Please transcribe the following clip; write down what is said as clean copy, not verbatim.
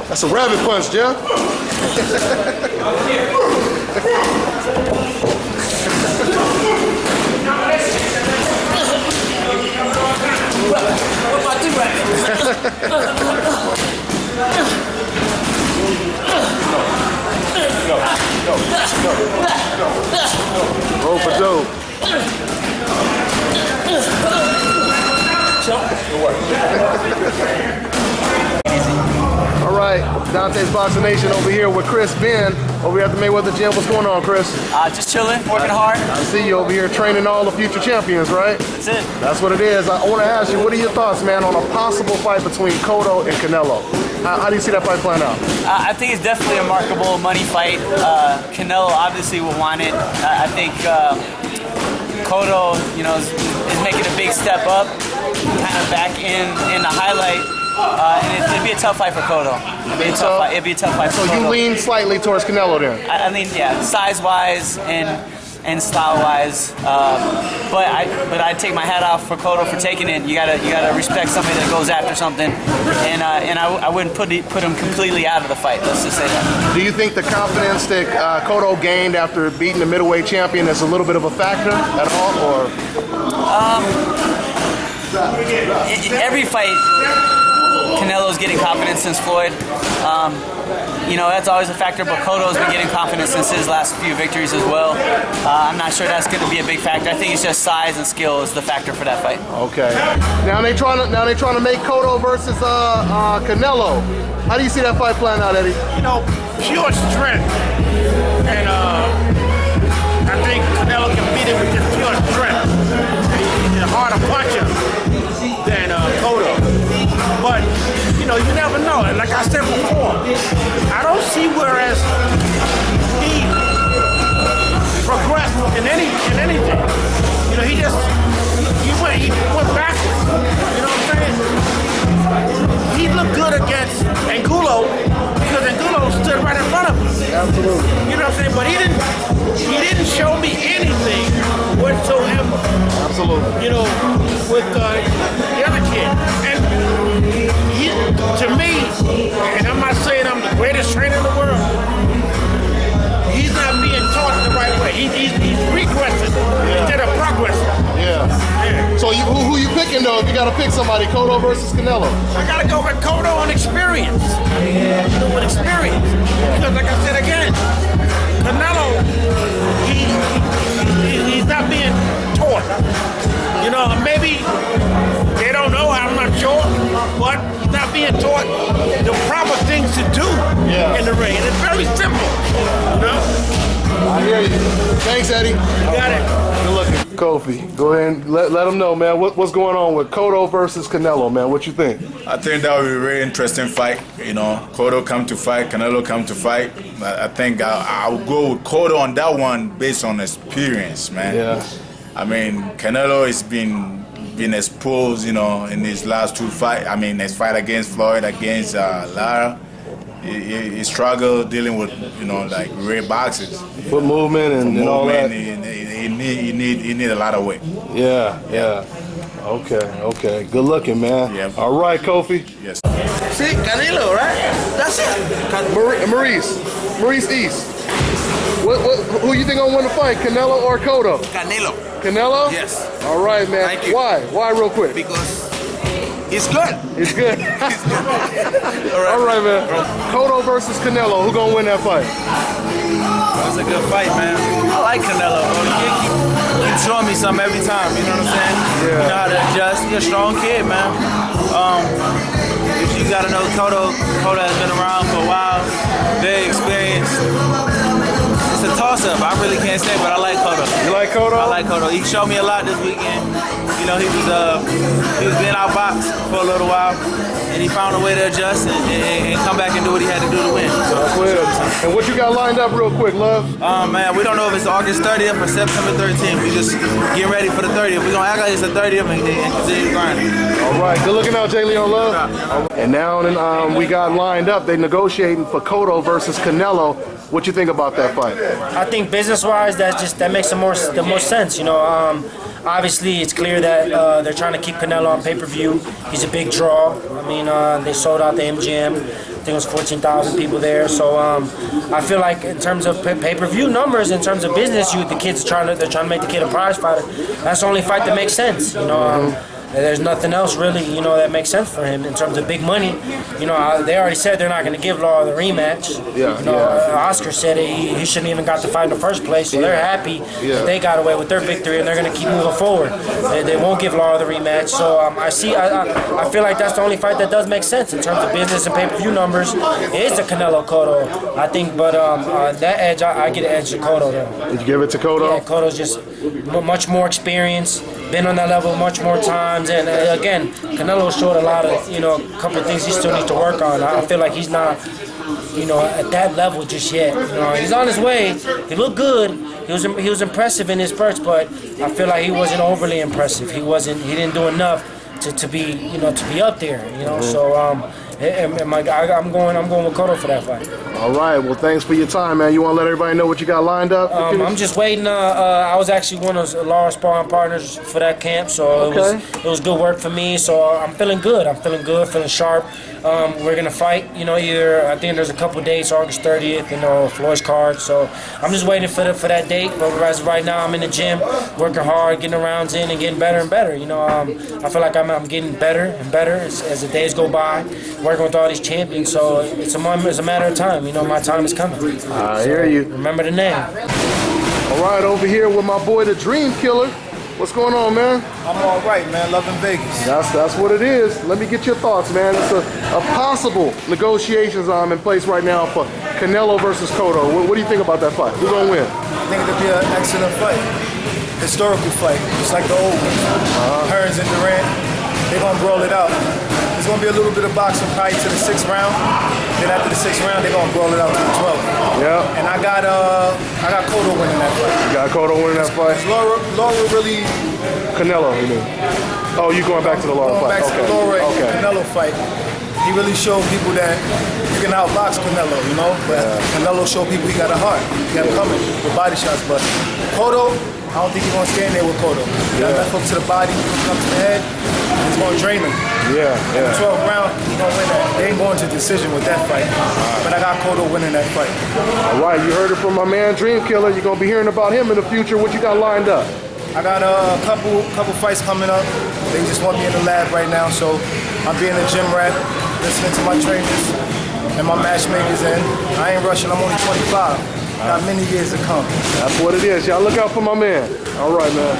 That's a rabbit punch, Jeff. Rope for dope. All right, Dante's Boxing Nation over here with Chris Ben over here at the Mayweather Gym. What's going on, Chris? Just chilling, working hard. I see you over here training all the future champions, right? That's it. That's what it is. I want to ask you, what are your thoughts, man, on a possible fight between Cotto and Canelo? How do you see that fight playing out? I think it's definitely a remarkable money fight. Canelo obviously will want it. I think Cotto, you know, is making a big step up, kind of back in the highlight. And it'd be a tough fight for Cotto. It'd be a tough fight for Cotto. So you lean slightly towards Canelo then? I mean, yeah, size-wise and style-wise. But I take my hat off for Cotto for taking it. You gotta respect somebody that goes after something. And I wouldn't put him completely out of the fight. Let's just say that. Do you think the confidence that Cotto gained after beating the middleweight champion is a little bit of a factor at all, or? Every fight, Canelo's getting confidence since Floyd. You know, that's always a factor, but Cotto's been getting confidence since his last few victories as well. I'm not sure that's going to be a big factor. I think it's just size and skill is the factor for that fight. Okay. Now they trying to make Cotto versus Canelo. How do you see that fight playing out, Eddie? You know, pure strength, and I think Canelo can beat him with just pure strength. He's a harder puncher than Cotto. But, you know, you never know. And like I said before, I don't see whereas he progressed in anything. You know, he went backwards. You know what I'm saying? He looked good against Angulo because Angulo stood right in front of him. Absolutely. You know what I'm saying? But he didn't show me anything whatsoever. Absolutely. You know, with the other kid. And he, to me, and I'm not saying I'm the greatest trainer in the world, he's not being taught the right way. He's regressing instead of progressing. Yeah. So who you picking though? If you got to pick somebody, Cotto versus Canelo? I got to go with Cotto on experience. You know, with experience. Because like I said again, Canelo, he's not being taught. You know, maybe they don't know, I'm not sure, but he's not being taught the proper things to do in the ring. And it's very simple, you know? I hear you. Thanks, Eddie. You got it. Good looking. Kofi, go ahead and let them know, man, what's going on with Cotto versus Canelo, man. What you think? I think that will be a very interesting fight. You know, Cotto come to fight, Canelo come to fight. I think I'll go with Cotto on that one based on experience, man. Yeah. I mean, Canelo has been exposed, you know, in his last two fights. I mean, his fight against Floyd, against Lara. He struggled dealing with, you know, like rare boxes. Foot movement and all that. He need a lot of weight. Yeah. Okay. Good looking, man. Yeah. All right, Kofi. Yes. See, Canelo, right? That's it. Maurice East. Who you think gonna win the fight, Canelo or Cotto? Canelo. Canelo? Yes. All right, man. Thank you. Why? Why, real quick? Because it's good. It's good. It's good. All right, man. Cotto versus Canelo. Who gonna win that fight? It's a good fight, man. I like Canelo, bro. He keeps showing me something every time, you know what I'm saying? Yeah. You know how to adjust. He's a strong kid, man. You gotta know Cotto has been around for a while, very experienced. It's a toss-up. I really can't say, but I like Cotto. You like Cotto? I like Cotto. He showed me a lot this weekend. You know, he was being outboxed for a little while, and he found a way to adjust and come back and do what he had to do to win. So, and what you got lined up real quick, Love? Man, we don't know if it's August 30th or September 13th. We just getting ready for the 30th. We're gonna act like it's the 30th and continue grinding. All right, good looking out, J. Leon Love. And now we got lined up. They negotiating for Cotto versus Canelo. What you think about that fight? I think business-wise, that makes the most sense. You know, obviously it's clear that they're trying to keep Canelo on pay-per-view. He's a big draw. I mean, they sold out the MGM. I think it was 14,000 people there. So I feel like in terms of pay-per-view numbers, in terms of business, they're trying to make the kid a prize fighter. That's the only fight that makes sense. You know. There's nothing else really, you know, that makes sense for him in terms of big money. You know, they already said they're not going to give Law the rematch. Yeah, you know, Oscar said he shouldn't even got the fight in the first place, so they're happy that they got away with their victory, and they're going to keep moving forward. They won't give Law the rematch. So I feel like that's the only fight that does make sense in terms of business and pay-per-view numbers. It is the Canelo Cotto, I think, but that edge, I get an edge to Cotto though. Did you give it to Cotto? Yeah, Cotto's just much more experienced, been on that level much more times, and again, Canelo showed a lot of, you know, a couple of things he still needs to work on. I feel like he's not, you know, at that level just yet. You know, he's on his way. He looked good. He was impressive in his spurts, but I feel like he wasn't overly impressive. He didn't do enough to be, you know, to be up there. You know, so I'm going with Cotto for that fight. All right. Well, thanks for your time, man. You want to let everybody know what you got lined up? I'm just waiting. I was actually one of Laura's sparring partners for that camp, so it was good work for me. So I'm feeling good. Feeling sharp. We're gonna fight. You know, either I think there's a couple dates, August 30th, you know, Floyd's card. So I'm just waiting for that date. But as right now, I'm in the gym, working hard, getting the rounds in, and getting better and better. You know, I feel like I'm getting better and better as the days go by. Working with all these champions, so it's a matter of time. You know, my time is coming. I hear you. Remember the name. All right, over here with my boy, the Dream Killer. What's going on, man? I'm all right, man. Loving Vegas. That's what it is. Let me get your thoughts, man. It's a possible negotiations in place right now for Canelo versus Cotto. What do you think about that fight? Who's gonna win? I think it'll be an excellent fight, historical fight, just like the old one. Hearns and Durant, they're gonna brawl it out. There's gonna be a little bit of boxing probably to the 6th round. Then after the 6th round, they're gonna brawl it out to the 12th. Yeah. And I got Cotto winning that fight. You got Cotto winning that fight? Laura really. Canelo, you mean? Oh, you going back to the Laura fight? Going back to the Laura and Canelo fight. He really showed people that you can outbox Canelo, you know. But Canelo showed people he got a heart. He got coming with body shots. But Cotto, I don't think he's gonna stand there with Cotto. He got left hook to the body, come to the head. He's gonna drain him. Yeah. In the 12th round, he's gonna win that. They ain't going to decision with that fight. But I got Cotto winning that fight. All right, you heard it from my man Dream Killer. You're gonna be hearing about him in the future. What you got lined up? I got a couple fights coming up. They just want me in the lab right now, so I'm being a gym rat, listening to my trainers and my matchmakers, and I ain't rushing. I'm only 25. Got many years to come. That's what it is. Y'all look out for my man. All right, man.